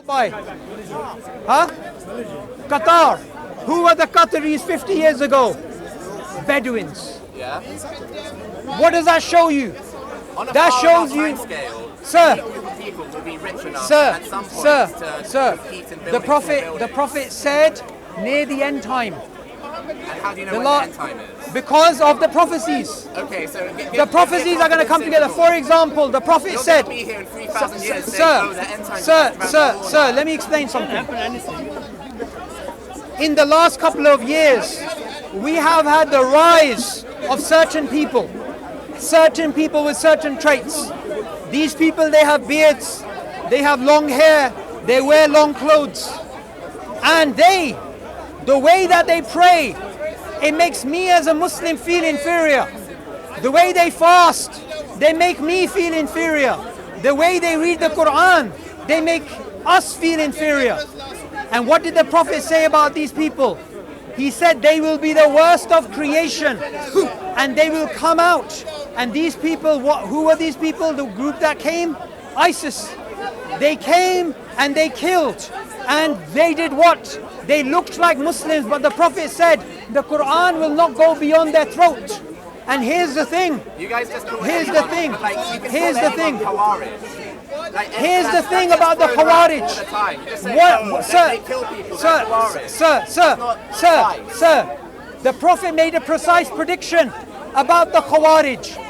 By? Huh? Qatar. Who were the Qataris 50 years ago? Bedouins. Yeah. What does that show you? On a That far shows enough you, timescale, sir, people will be rich enough sir, at some point sir, to compete in the building Prophet said near the end time. And how do you know when the end time is? Because of the prophecies. Okay, so The prophecies are going to come together. For example, the Prophet said, be here in 3,000 years saying, the end time is around the corner. Sir, let me explain something. In the last couple of years, we have had the rise of certain people with certain traits. These people, they have beards, they have long hair, they wear long clothes. And the way that they pray, it makes me as a Muslim feel inferior. The way they fast, they make me feel inferior. The way they read the Quran, they make us feel inferior. And what did the Prophet say about these people? He said they will be the worst of creation and they will come out. And these people, who were these people? The group that came? ISIS. They came and they killed. And they did what? They looked like Muslims, but the Prophet said the Quran will not go beyond their throat. And here's the thing. You guys just call Here's the thing. Here's the thing. Here's the thing about the Khawarij. Sir, the Prophet made a precise prediction about the Khawarij.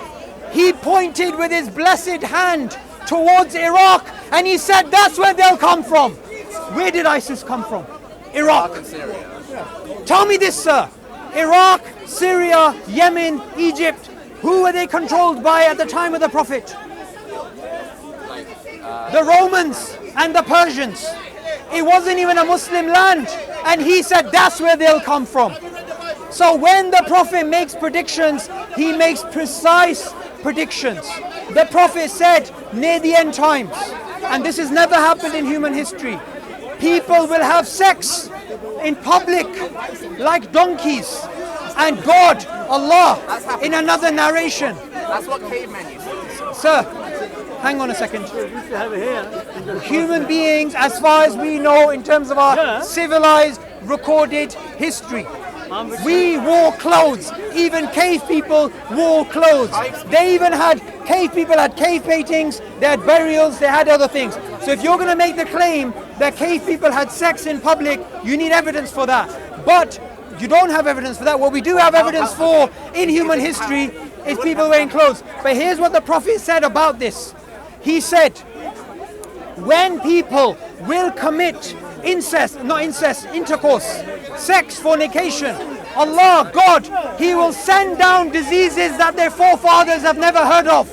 He pointed with his blessed hand towards Iraq and he said that's where they'll come from. Where did ISIS come from? Iraq. and Syria. Tell me this, sir. Iraq, Syria, Yemen, Egypt. Who were they controlled by at the time of the Prophet? The Romans and the Persians. It wasn't even a Muslim land. And he said that's where they'll come from. So when the Prophet makes predictions, he makes precise predictions. The Prophet said near the end times, and this has never happened in human history, people will have sex in public like donkeys. And God, Allah, in another narration. That's what cavemen used to do. Sir, hang on a second. Human beings, as far as we know in terms of our civilized, recorded history, we wore clothes. Even cave people wore clothes. Cave people had cave paintings, they had burials, they had other things. So if you're going to make the claim that cave people had sex in public, you need evidence for that. But you don't have evidence for that. What we do have evidence for in human history is people wearing clothes. But here's what the Prophet said about this. He said, when people will commit intercourse, sex, fornication, Allah, God, He will send down diseases that their forefathers have never heard of.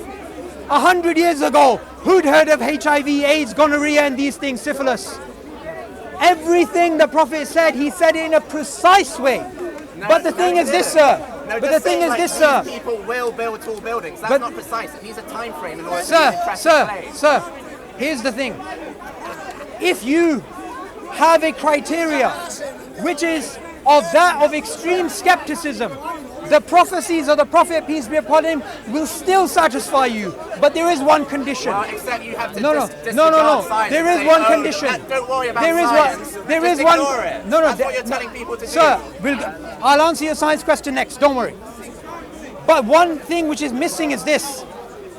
100 years ago, who'd heard of HIV, AIDS, gonorrhea and these things, syphilis? Everything the Prophet said, he said it in a precise way. But the thing is this, sir. People will build tall buildings. That's not precise. It needs a time frame in order to Sir, here's the thing. If you have a criteria which is of extreme skepticism, the prophecies of the Prophet, peace be upon him, will still satify you. But there is one condition. Well, except you have to No. There is one condition. Don't worry about science. There is one. It. No. That's what you're telling people to Sir, do. I'll answer your science question next. Don't worry. But one thing which is missing is this.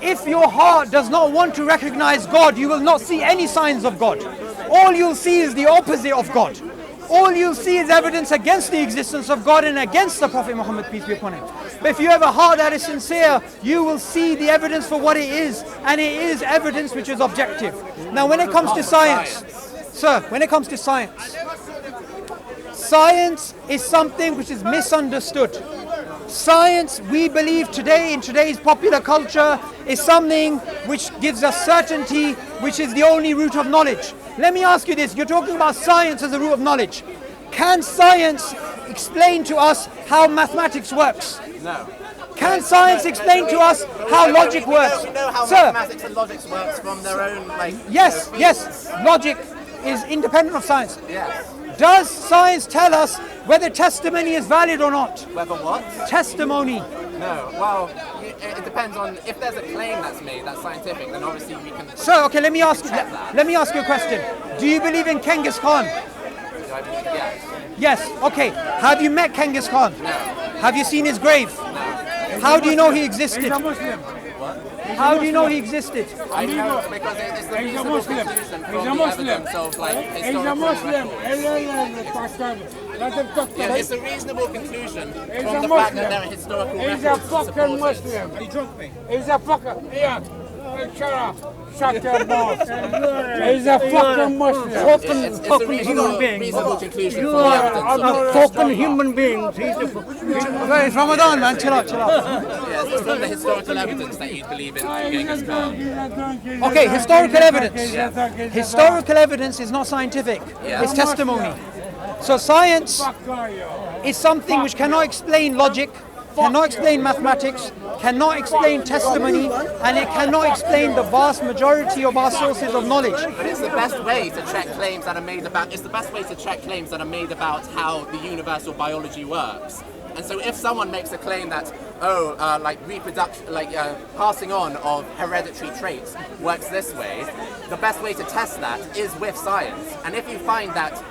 If your heart does not want to recognize God, you will not see any signs of God. All you'll see is the opposite of God. All you'll see is evidence against the existence of God and against the Prophet Muhammad, peace be upon him. But if you have a heart that is sincere, you will see the evidence for what it is, and it is evidence which is objective. Now when it comes to science, sir, when it comes to science is something which is misunderstood. Science, we believe today, in today's popular culture, is something which gives us certainty, which is the only root of knowledge. Let me ask you this, you're talking about science as a root of knowledge. Can science explain to us how mathematics works? No. Can science explain to us how logic works? We know how mathematics and logic works from their own, Yes, logic is independent of science. Yes. Does science tell us whether testimony is valid or not? Whether what? Testimony. No, well, it depends on if there's a claim that's made that's scientific, then obviously we can. Sir, okay, let me ask you a question. Do you believe in Genghis Khan? Do I believe? Yes. Yes. Okay. Have you met Genghis Khan? No. Have you seen his grave? No. How do you know he existed? He's a Muslim. How do you know he existed? I know because it's the He's a reasonable Muslim. conclusion He's a from the Muslim. evidence of like He's a historical Muslim. records. Let him talk to Yeah, me. it's a reasonable conclusion He's from a the fact Muslim. that there are historical He's records a to support fucking it. Muslim. He drunk me. He's a fucking. Yeah. Shut up. Shut your mouth. He's a fucking Muslim. It's a reasonable conclusion from the evidence of it. Fucking human beings. He's a. It's Ramadan, man. Chill out. Yes, it's from the historical evidence that you believe in Genghis Khan. Okay, historical evidence. Historical evidence is not scientific. Yeah. It's testimony. So science is something which cannot explain logic, cannot explain mathematics, cannot explain testimony, and it cannot explain the vast majority of our sources of knowledge. But it's the best way to check claims that are made about. It's the best way to check claims that are made about how the universal biology works. And so, if someone makes a claim that, like reproduction, passing on of hereditary traits works this way, the best way to test that is with science. And if you find that,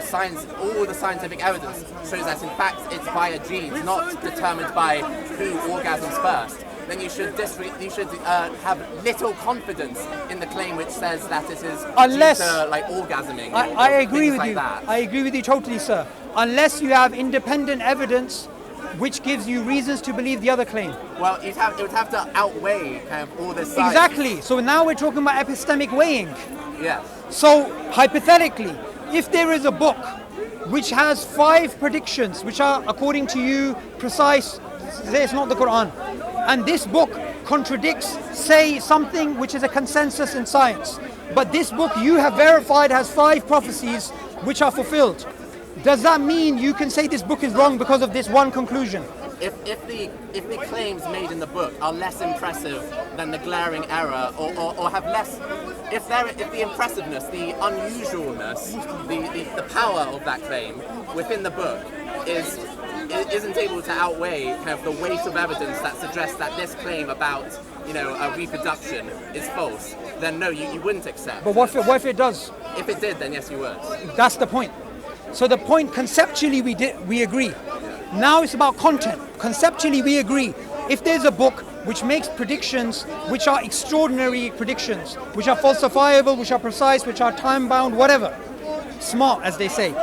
science, all the scientific evidence shows that in fact it's via genes, not determined by who orgasms first, then you should have little confidence in the claim which says that it is Unless, due to like orgasming. I agree with like you. That. I agree with you totally, sir. Unless you have independent evidence which gives you reasons to believe the other claim. Well, it would have to outweigh kind of all this science. Exactly. So now we're talking about epistemic weighing. Yes. So hypothetically, if there is a book which has 5 predictions which are, according to you, precise, say it's not the Quran, and this book contradicts, say, something which is a consensus in science, but this book you have verified has 5 prophecies which are fulfilled, does that mean you can say this book is wrong because of this one conclusion? If the claims made in the book are less impressive than the glaring error, or have less, if the impressiveness, the unusualness, the power of that claim within the book isn't able to outweigh kind of the weight of evidence that suggests that this claim about a reproduction is false, then no, you wouldn't accept. But what if it does? If it did, then yes, you would. That's the point. So the point, conceptually we agree. Now it's about content. Conceptually we agree. If there's a book which makes predictions which are extraordinary predictions, which are falsifiable, which are precise, which are time-bound, whatever, smart as they say.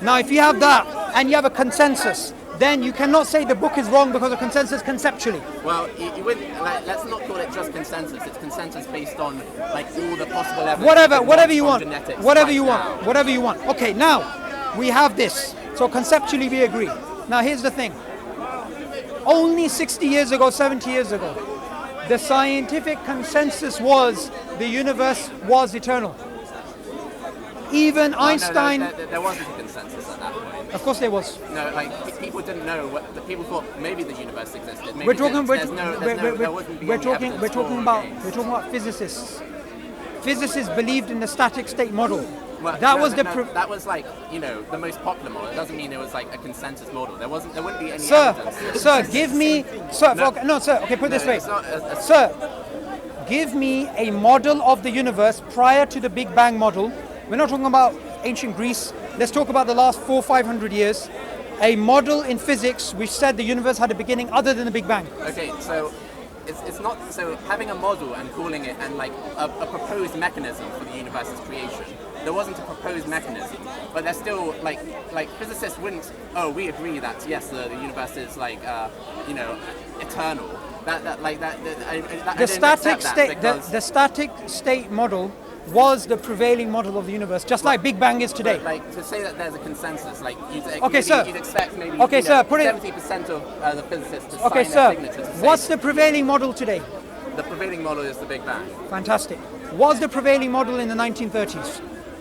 Now if you have that and you have a consensus, then you cannot say the book is wrong because of consensus conceptually. Well, you wouldn't, let's not call it just consensus. It's consensus based on like all the possible evidence. Whatever you want. Genetics Whatever right you now. want. Whatever you want. Okay, now we have this. So conceptually we agree. Now here's the thing. Only 60 years ago, 70 years ago, the scientific consensus was the universe was eternal. Even Einstein... No, there wasn't a consensus at that point. Of course there was. No, like people didn't know. People thought maybe the universe existed. Maybe We're talking about physicists. Physicists believed in the static state model. Well, that was like the most popular model. It doesn't mean it was like a consensus model. There wouldn't be any Sir, evidence. sir, give me, sir. No, sir. Okay, put it this way, sir. Give me a model of the universe prior to the Big Bang model. We're not talking about ancient Greece. Let's talk about the last 400-500 years. A model in physics which said the universe had a beginning other than the Big Bang. Okay, so it's not so having a model and calling it and like a proposed mechanism for the universe's creation. There wasn't a proposed mechanism, but there's still like physicists wouldn't. Oh, we agree that yes, the universe is like eternal. The static state model was the prevailing model of the universe, just like Big Bang is today. Like to say that there's a consensus, like you'd expect maybe 70% of the physicists to sign their signature to say. What's the prevailing model today? The prevailing model is the Big Bang. Fantastic. Was the prevailing model in the 1930s?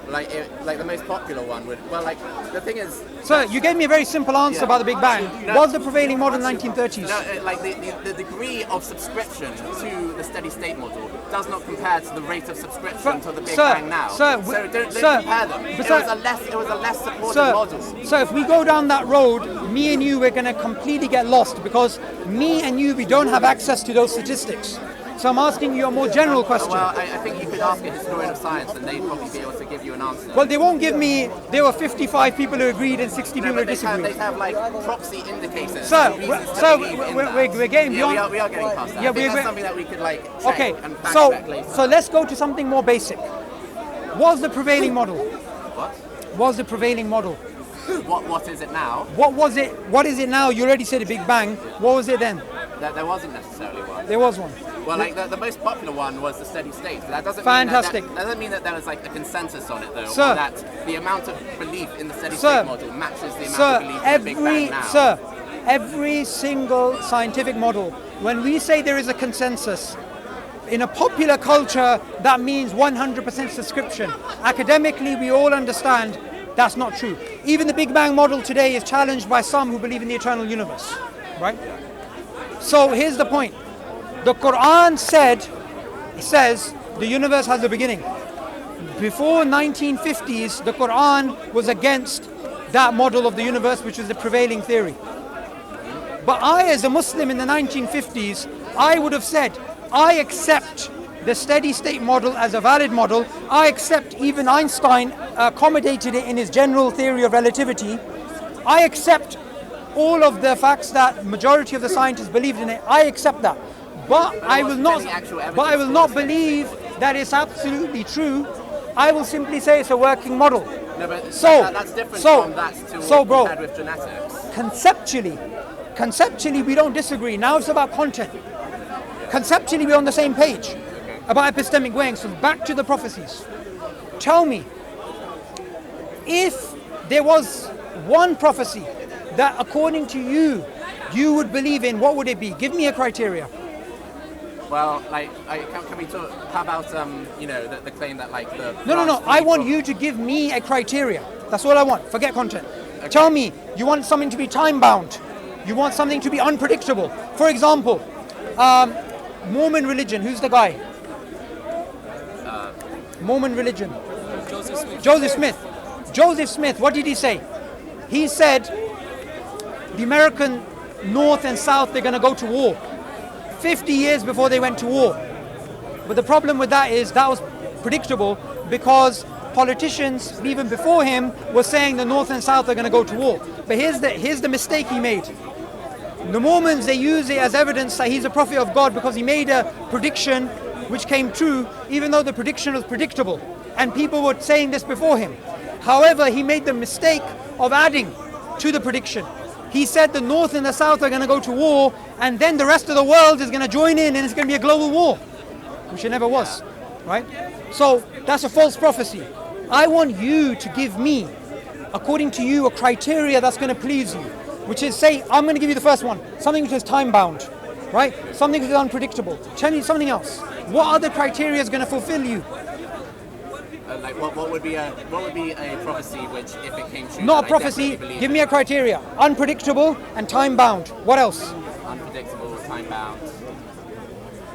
like the most popular one would. Well, like the thing is. Sir, you gave me a very simple answer about the Big Bang. Was the prevailing model in the 1930s? No, like the degree of subscription to the steady state model does not compare to the rate of subscription to the Big Bang now. Sir, so don't sir, compare them. It was a less supported model. So if we go down that road, me and you, we're going to completely get lost because me and you, we don't have access to those statistics. So I'm asking you a more general question. Well, I think you could ask a historian of science and they'd probably be able to give you an answer. Well, they won't give me, there were 55 people who agreed and 60 people who disagreed. They have like proxy indicators. Sir, we're getting beyond. Yeah, we are getting past that. I think that's something that we could like check and fact check later. So let's go to something more basic. What's the prevailing model? What? What's the prevailing model? What is it now? What was it? What is it now? You already said a Big Bang. What was it then? There wasn't necessarily one. There was one. Well, like the most popular one was the steady state. That doesn't Fantastic. Mean that doesn't mean that there was like a consensus on it though. Sir, or that the amount of belief in the steady state model matches the amount of belief in the Big Bang now. Sir, every single scientific model, when we say there is a consensus, in a popular culture, that means 100% subscription. Academically, we all understand that's not true. Even the Big Bang model today is challenged by some who believe in the eternal universe, right? So here's the point. The Quran says the universe has a beginning. Before 1950s, the Quran was against that model of the universe, which was the prevailing theory. But I, as a Muslim in the 1950s, I would have said, I accept the steady state model as a valid model. I accept even Einstein accommodated it in his general theory of relativity. I accept all of the facts that majority of the scientists believed in it. I accept that. But I will not believe that it's absolutely true. I will simply say it's a working model. No, but that's different from that to bro, compared with genetics. Conceptually we don't disagree. Now it's about content. Conceptually we're on the same page about epistemic weighing. So back to the prophecies. Tell me, if there was one prophecy that according to you, you would believe in, what would it be? Give me a criteria. Well, like, can we talk? How about the claim that like the no. I want you to give me a criteria. That's all I want. Forget content. Okay. Tell me, you want something to be time bound. You want something to be unpredictable. For example, Mormon religion. Who's the guy? Mormon religion. Joseph Smith. What did he say? He said the American North and South, they're going to go to war. 50 years before they went to war. But the problem with that is that was predictable because politicians even before him were saying the North and South are going to go to war. But here's the mistake he made. The Mormons, they use it as evidence that he's a prophet of God because he made a prediction which came true even though the prediction was predictable. And people were saying this before him. However, he made the mistake of adding to the prediction. He said the North and the South are going to go to war and then the rest of the world is going to join in and it's going to be a global war, which it never was, right? So that's a false prophecy. I want you to give me, according to you, a criteria that's going to please you, which is, say, I'm going to give you the first one, something which is time bound, right? Something which is unpredictable. Tell me something else. What other criteria is going to fulfill you? Like what would be a prophecy which, if it came true, not a prophecy. Give me a criteria. Unpredictable and time bound. What else? Unpredictable, time bound.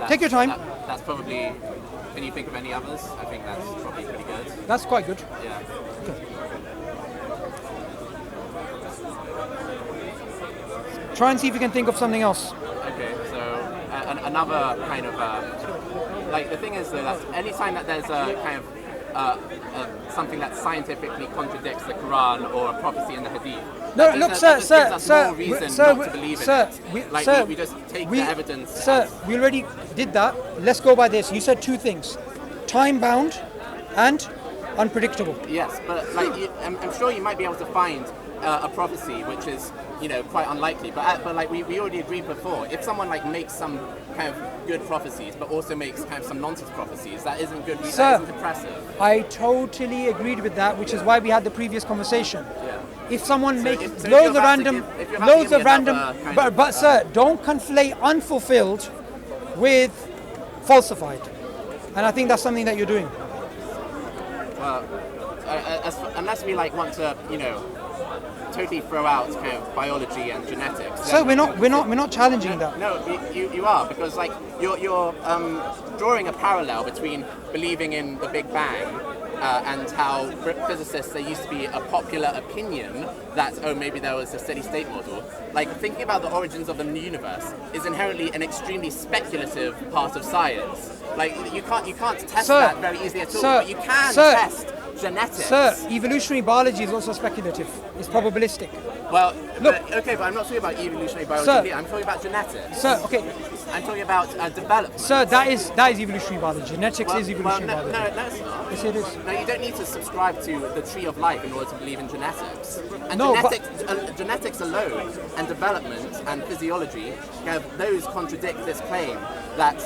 Take your time. That's probably. Can you think of any others? I think that's probably pretty good. That's quite good. Yeah. Okay. Try and see if you can think of something else. Okay. So another kind of like the thing is though that any time that there's a kind of something that scientifically contradicts the Quran or a prophecy in the Hadith. No, look, sir, we just take the evidence. Sir, we already did that. Let's go by this. You said two things: time bound and unpredictable. Yes, but like I'm sure you might be able to find a prophecy which is quite unlikely. But like we already agreed before, if someone like makes some kind of good prophecies, but also makes kind of some nonsense prophecies, that isn't good. Sir, that isn't impressive. I totally agreed with that, which is why we had the previous conversation. Yeah. If someone makes loads of random, but sir, don't conflate unfulfilled with falsified, and I think that's something that you're doing. Well, unless we like want to, you know, totally throw out kind of biology and genetics. So we're not challenging that. No, you are, because like you're drawing a parallel between believing in the Big Bang and how physicists, there used to be a popular opinion that, oh, maybe there was a steady state model. Like, thinking about the origins of the universe is inherently an extremely speculative part of science. Like, you can't test that very easily at all, but you can test genetics. Sir, evolutionary biology is also speculative. It's probabilistic. Well, look. Okay, but I'm not talking about evolutionary biology here. I'm talking about genetics. Sir, okay. I'm talking about development. Sir, that is evolutionary biology. Genetics is evolutionary biology. No, it's not. Yes, it is. No, you don't need to subscribe to the tree of life in order to believe in genetics. And No, genetics alone and development and physiology, those contradict this claim that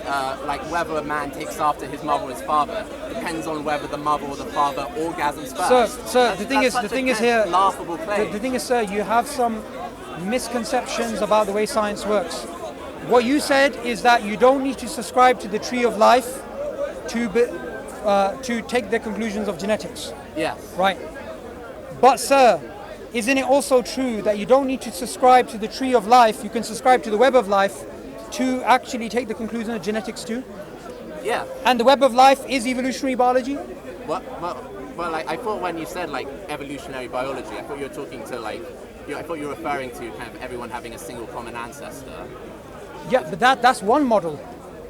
like whether a man takes after his mother or his father depends on whether the mother or the father orgasms first. Sir, the thing is here, laughable claim. The thing is, sir, you have some misconceptions about the way science works. What you said is that you don't need to subscribe to the tree of life to take the conclusions of genetics. Yes. Right. But sir, isn't it also true that you don't need to subscribe to the tree of life, you can subscribe to the web of life to actually take the conclusion of genetics too? Yeah. And the web of life is evolutionary biology? Well, like, I thought when you said like evolutionary biology, I thought you were talking to like, I thought you were referring to kind of everyone having a single common ancestor. Yeah, but that's one model.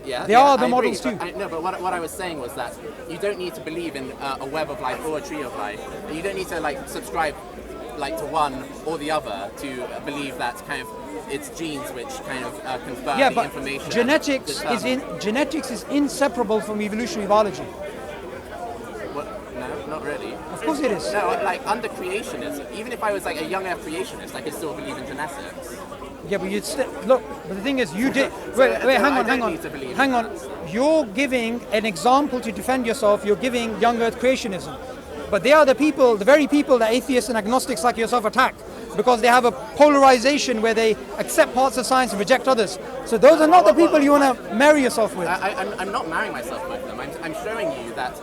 Yeah, there are other models too. But what I was saying was that you don't need to believe in a web of life or a tree of life. You don't need to like subscribe like to one or the other to believe that kind of it's genes which kind of confirm the information. Genetics is inseparable from evolutionary biology. No, not really. Of course it is. No, like under creationism, even if I was like a young Earth creationist, I could still believe in genetics. Yeah, but you'd still look. But the thing is, you did. Wait, hang on. You're giving an example to defend yourself. You're giving young Earth creationism, but they are the very people that atheists and agnostics like yourself attack, because they have a polarization where they accept parts of science and reject others. So those are not the people you want to marry yourself with. I'm not marrying myself with them. I'm showing you that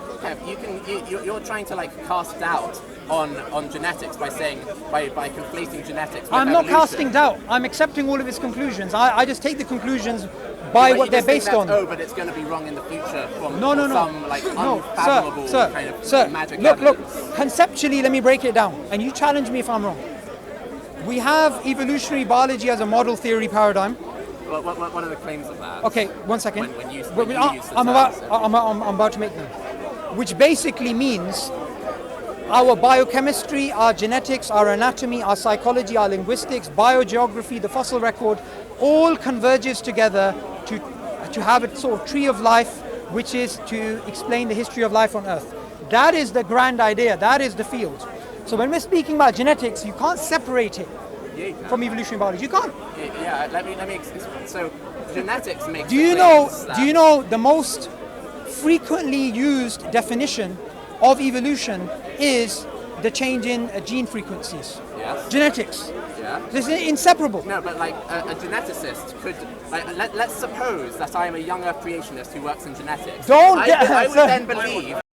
you're trying to like cast doubt on genetics by saying by conflating genetics with I'm not casting doubt. I'm accepting all of his conclusions. I just take the conclusions by what they're based on. Oh, but it's going to be wrong in the future from some like unfathomable kind of magic. Look. Conceptually, let me break it down, and you challenge me if I'm wrong. We have evolutionary biology as a model theory paradigm. What are the claims of that? Okay, one second. I'm about to make them. Which basically means our biochemistry, our genetics, our anatomy, our psychology, our linguistics, biogeography, the fossil record, all converges together to have a sort of tree of life, which is to explain the history of life on Earth. That is the grand idea. That is the field. So when we're speaking about genetics, you can't separate it from evolutionary biology. You can't. Yeah. Let me explain. So genetics makes. Do you know the most frequently used definition of evolution is the change in gene frequencies? Yes. Genetics. Yeah. This is inseparable. No, but like a geneticist could. Let's suppose that I am a young Earth creationist who works in genetics. I would then believe